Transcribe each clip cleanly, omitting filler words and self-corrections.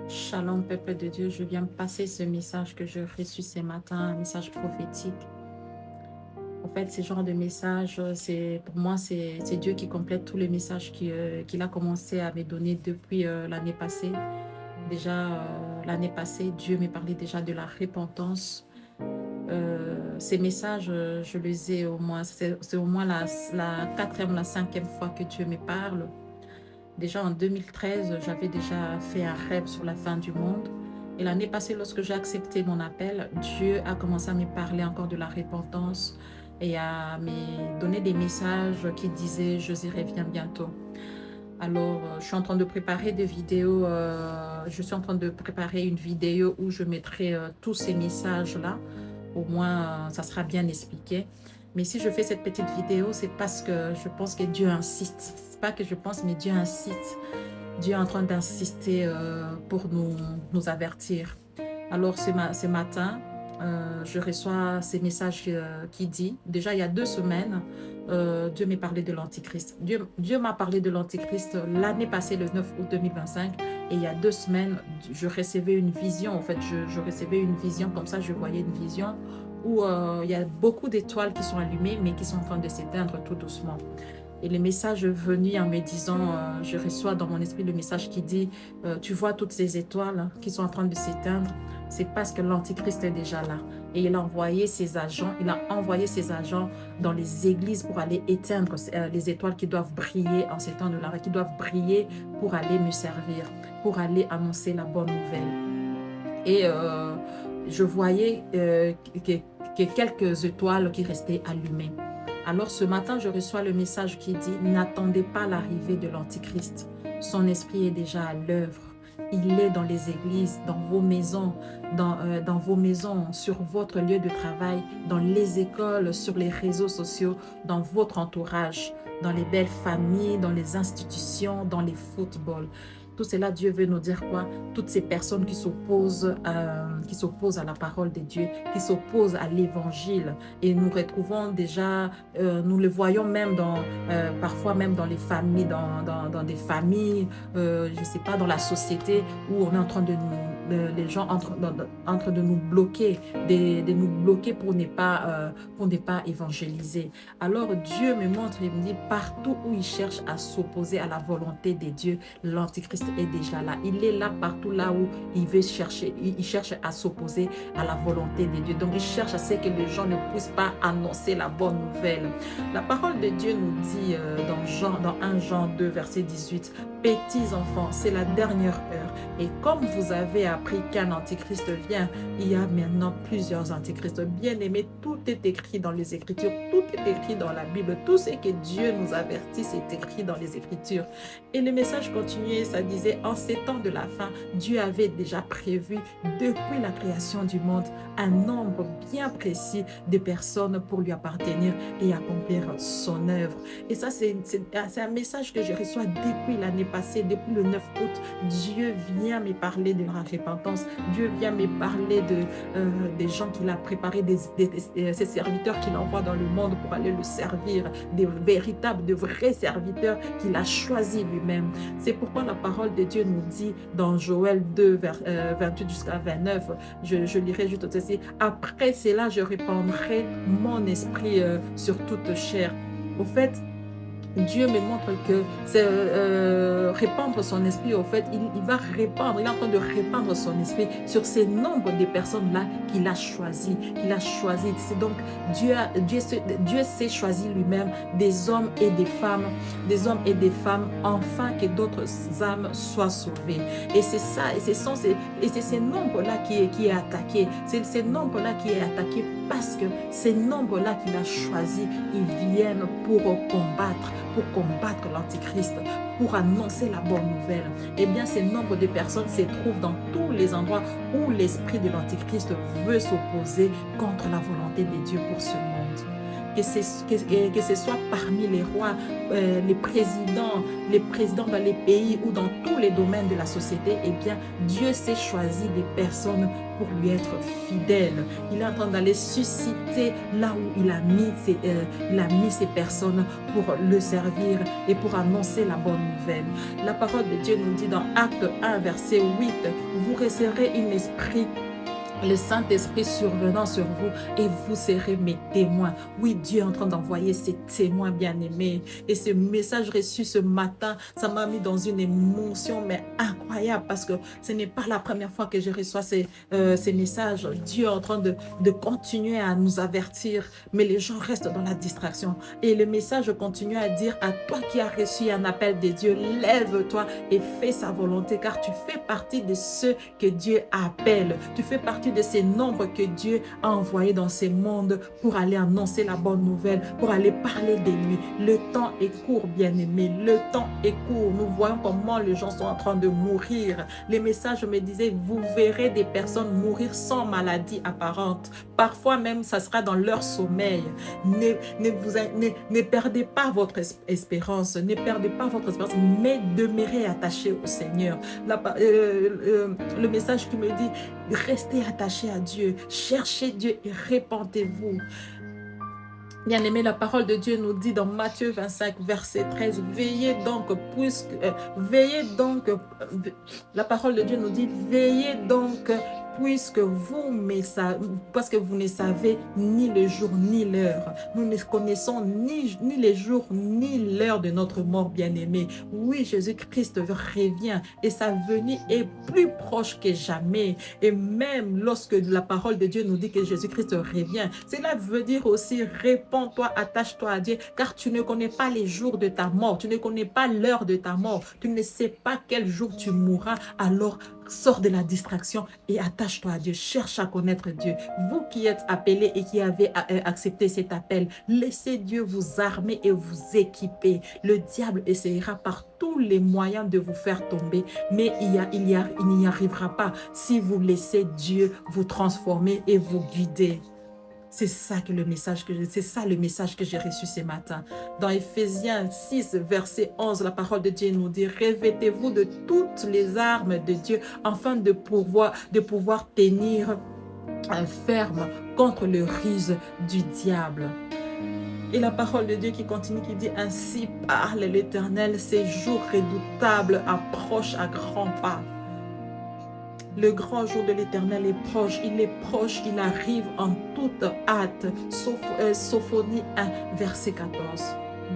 Shalom, peuple de Dieu, je viens passer ce message que j'ai reçu ce matin, un message prophétique. En fait, ce genre de message, pour moi, c'est Dieu qui complète tous les messages qu'il a commencé à me donner depuis l'année passée. Déjà, l'année passée, Dieu me parlait déjà de la repentance. Ces messages, je les ai au moins, c'est au moins la quatrième ou la cinquième fois que Dieu me parle. Déjà en 2013, j'avais déjà fait un rêve sur la fin du monde. Et l'année passée, lorsque j'ai accepté mon appel, Dieu a commencé à me parler encore de la repentance et à me donner des messages qui disaient « Josie, reviens bientôt ». Alors, je suis en train de préparer des vidéos. Je suis en train de préparer une vidéo où je mettrai tous ces messages-là. Au moins, ça sera bien expliqué. Mais si je fais cette petite vidéo, c'est parce que je pense que Dieu insiste. C'est pas que je pense, mais Dieu insiste. Dieu est en train d'insister pour nous avertir. Alors, ce matin, je reçois ces messages qui disent, déjà il y a 2 semaines, Dieu m'a parlé de l'Antichrist. Dieu m'a parlé de l'Antichrist l'année passée, le 9 août 2025. Et il y a 2 semaines, je recevais une vision. En fait, je recevais une vision comme ça, je voyais une vision où il y a beaucoup d'étoiles qui sont allumées, mais qui sont en train de s'éteindre tout doucement. Et le message est venu en me disant, je reçois dans mon esprit le message qui dit, tu vois toutes ces étoiles qui sont en train de s'éteindre, c'est parce que l'Antichrist est déjà là. Et il a envoyé ses agents dans les églises pour aller éteindre les étoiles qui doivent briller en ces temps-là, qui doivent briller pour aller me servir, pour aller annoncer la bonne nouvelle. Et je voyais que quelques étoiles qui restaient allumées. Alors ce matin, je reçois le message qui dit « N'attendez pas l'arrivée de l'Antichrist. Son esprit est déjà à l'œuvre. Il est dans les églises, dans vos maisons, dans vos maisons, sur votre lieu de travail, dans les écoles, sur les réseaux sociaux, dans votre entourage, dans les belles familles, dans les institutions, dans les footballs. » Tout cela, Dieu veut nous dire quoi? Toutes ces personnes qui s'opposent à la parole de Dieu, qui s'opposent à l'évangile. Et nous retrouvons déjà, nous le voyons même parfois même dans les familles, dans des familles, je ne sais pas, dans la société où on est en train de les gens en train de nous bloquer, de nous bloquer pour ne pas évangéliser. Alors Dieu me montre, il me dit, partout où il cherche à s'opposer à la volonté de Dieu, l'Antichrist est déjà là. Il est là partout là où il veut chercher, il cherche à s'opposer à la volonté de Dieu. Donc il cherche à ce que les gens ne puissent pas annoncer la bonne nouvelle. La parole de Dieu nous dit dans 1 Jean 2, verset 18, « Petits enfants, c'est la dernière heure. Et comme vous avez appris qu'un antichrist vient, il y a maintenant plusieurs antichrists. Bien-aimés, tout est écrit dans les Écritures, tout est écrit dans la Bible. Tout ce que Dieu nous avertit, c'est écrit dans les Écritures. » Et le message continuait, ça disait, en ces temps de la fin, Dieu avait déjà prévu, depuis la création du monde, un nombre bien précis de personnes pour lui appartenir et accomplir son œuvre. Et ça, c'est un message que je reçois depuis l'année passée, depuis le 9 août. Dieu vient me parler de la repentance. Dieu vient me parler des gens qu'il a préparés, ses serviteurs qu'il envoie dans le monde pour aller le servir, des véritables, de vrais serviteurs qu'il a choisis lui-même. C'est pourquoi la parole de Dieu nous dit dans Joël 2, 28 jusqu'à 29, je lirai juste ceci, « Après cela, je répandrai mon esprit sur toute chair. » Au fait, Dieu me montre que c'est répandre son esprit, au fait, il va répandre, il est en train de répandre son esprit sur ces nombres de personnes-là qu'il a choisi. C'est donc, Dieu s'est choisi lui-même des hommes et des femmes, afin que d'autres âmes soient sauvées. Et c'est ça, et c'est ces nombres-là qui est attaqué. C'est ces nombres-là qui est attaqué parce que ces nombres-là qu'il a choisis, ils viennent pour combattre l'Antichrist, pour annoncer la bonne nouvelle. Eh bien, ces nombres de personnes se trouvent dans tous les endroits où l'esprit de l'Antichrist veut s'opposer contre la volonté de Dieu pour ce monde. que ce soit parmi les rois, les présidents dans les pays ou dans tous les domaines de la société, eh bien, Dieu s'est choisi des personnes pour lui être fidèle. Il est en train d'aller susciter là où il a mis ces personnes pour le servir et pour annoncer la bonne nouvelle. La parole de Dieu nous dit dans Acte 1, verset 8, « Vous recevrez un esprit, le Saint-Esprit survenant sur vous et vous serez mes témoins. » Oui, Dieu est en train d'envoyer ses témoins bien-aimés. Et ce message reçu ce matin, ça m'a mis dans une émotion mais incroyable parce que ce n'est pas la première fois que je reçois ces messages. Dieu est en train de continuer à nous avertir, mais les gens restent dans la distraction. Et le message continue à dire à toi qui as reçu un appel de Dieu, lève-toi et fais sa volonté car tu fais partie de ceux que Dieu appelle. Tu fais partie de ces nombres que Dieu a envoyés dans ces mondes pour aller annoncer la bonne nouvelle, pour aller parler de lui. Le temps est court, bien-aimé. Le temps est court. Nous voyons comment les gens sont en train de mourir. Les messages me disaient, vous verrez des personnes mourir sans maladie apparente. Parfois même, ça sera dans leur sommeil. Ne perdez pas votre espérance. Ne perdez pas votre espérance, mais demeurez attachés au Seigneur. Le message qui me dit, restez attachés à Dieu, cherchez Dieu et répentez-vous. Bien-aimé, la parole de Dieu nous dit dans Matthieu 25, verset 13, la parole de Dieu nous dit, veillez donc, parce que vous ne savez ni le jour ni l'heure. Nous ne connaissons ni les jours ni l'heure de notre mort, bien-aimé. Oui, Jésus-Christ revient et sa venue est plus proche que jamais. Et même lorsque la parole de Dieu nous dit que Jésus-Christ revient, cela veut dire aussi, répands-toi, attache-toi à Dieu, car tu ne connais pas les jours de ta mort, tu ne connais pas l'heure de ta mort, tu ne sais pas quel jour tu mourras. Alors, sors de la distraction et attache-toi à Dieu. Cherche à connaître Dieu. Vous qui êtes appelés et qui avez accepté cet appel, laissez Dieu vous armer et vous équiper. Le diable essaiera par tous les moyens de vous faire tomber, mais il n'y arrivera pas si vous laissez Dieu vous transformer et vous guider. C'est ça le message que j'ai reçu ce matin. Dans Éphésiens 6, verset 11, la parole de Dieu nous dit, revêtez-vous de toutes les armes de Dieu afin de pouvoir tenir ferme contre le ruse du diable. Et la parole de Dieu qui continue, qui dit, ainsi parle l'Éternel, ces jours redoutables approchent à grands pas. Le grand jour de l'Éternel est proche, il arrive en toute hâte. Sophonie 1, verset 14.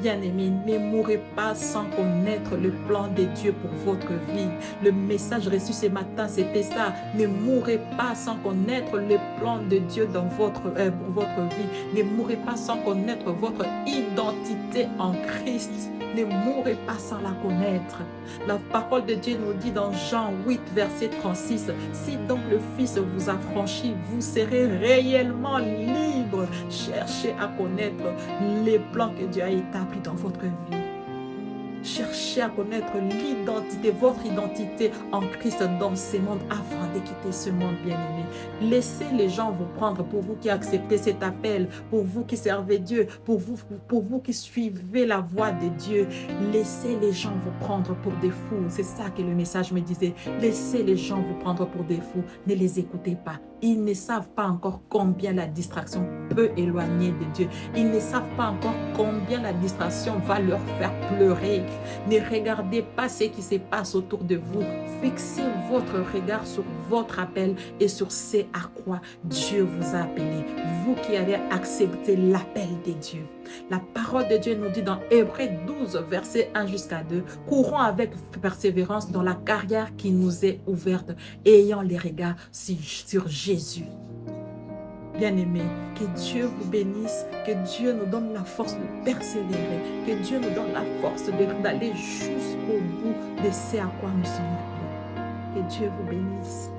Bien-aimés, ne mourrez pas sans connaître le plan de Dieu pour votre vie. Le message reçu ce matin, c'était ça. Ne mourrez pas sans connaître le plan de Dieu pour votre vie. Ne mourrez pas sans connaître votre identité en Christ. Ne mourrez pas sans la connaître. La parole de Dieu nous dit dans Jean 8, verset 36, « Si donc le Fils vous affranchit, vous serez réellement libre. Cherchez à connaître les plans que Dieu a établis dans votre vie. » Cherchez à connaître votre identité en Christ dans ce monde avant de quitter ce monde, bien-aimé. Laissez les gens vous prendre, pour vous qui acceptez cet appel, pour vous qui servez Dieu, pour vous qui suivez la voie de Dieu. Laissez les gens vous prendre pour des fous. C'est ça que le message me disait. Laissez les gens vous prendre pour des fous. Ne les écoutez pas. Ils ne savent pas encore combien la distraction peut éloigner de Dieu. Ils ne savent pas encore combien la distraction va leur faire pleurer. Ne regardez pas ce qui se passe autour de vous. Fixez votre regard sur votre appel et sur ce à quoi Dieu vous a appelé. Vous qui avez accepté l'appel de Dieu. La parole de Dieu nous dit dans Hébreux 12, versets 1 jusqu'à 2, « Courons avec persévérance dans la carrière qui nous est ouverte, ayant les regards sur Jésus. » Bien-aimés, que Dieu vous bénisse, que Dieu nous donne la force de persévérer, que Dieu nous donne la force d'aller jusqu'au bout de ce à quoi nous sommes appelés. Que Dieu vous bénisse.